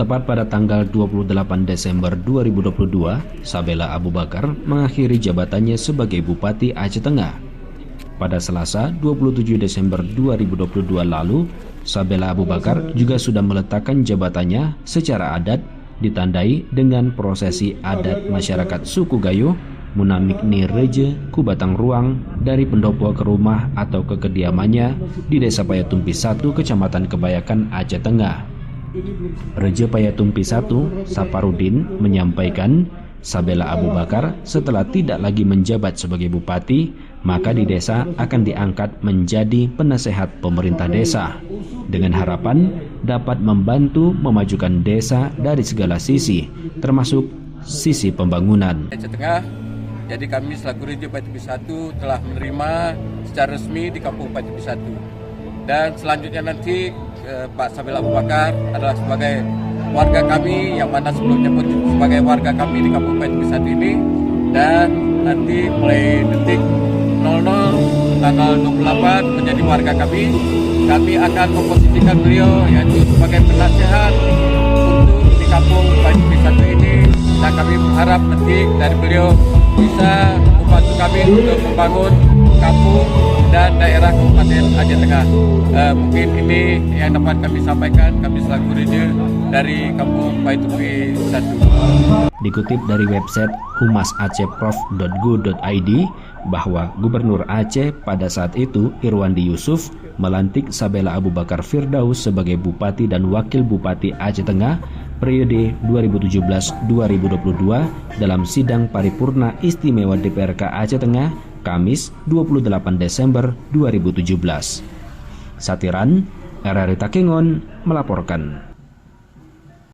Tepat pada tanggal 28 Desember 2022, Sabela Abu Bakar mengakhiri jabatannya sebagai Bupati Aceh Tengah. Pada Selasa 27 Desember 2022 lalu, Sabela Abu Bakar juga sudah meletakkan jabatannya secara adat, ditandai dengan prosesi adat masyarakat suku Gayo, Munamik Ni Reje Kubatang Ruang dari pendopo ke rumah atau ke kediamannya di Desa Payatumpi 1, Kecamatan Kebayakan, Aceh Tengah. Reje Payatumpi 1, Saparudin, menyampaikan Sabela Abu Bakar setelah tidak lagi menjabat sebagai bupati, maka di desa akan diangkat menjadi penasehat pemerintah desa dengan harapan dapat membantu memajukan desa dari segala sisi, termasuk sisi pembangunan. Aceh Tengah, jadi kami selaku Reje Payatumpi 1 telah menerima secara resmi di Kampung Payatumpi 1. Dan selanjutnya nanti Pak Sabela Abu Bakar adalah sebagai warga kami yang mana sebelumnya pun sebagai warga kami di Kampung Payatumpi 1 ini, dan nanti mulai detik 00 tanggal 28 menjadi warga kami. Kami akan memposisikan beliau yaitu sebagai penasehat untuk di Kampung Payatumpi 1 ini, dan kami berharap nanti dari beliau bisa membantu kami untuk membangun kampung dan daerah Kabupaten Aceh Tengah. Mungkin ini yang dapat kami sampaikan, kami selaku Reje dari Kampung Payatumpi 1. Dikutip dari website humasacehprof.go.id bahwa Gubernur Aceh pada saat itu, Irwandi Yusuf, melantik Sabela Abu Bakar Firdaus sebagai Bupati dan Wakil Bupati Aceh Tengah periode 2017-2022 dalam sidang paripurna istimewa DPRK Aceh Tengah, Kamis 28 Desember 2017. Satiran, RRI Takengon melaporkan.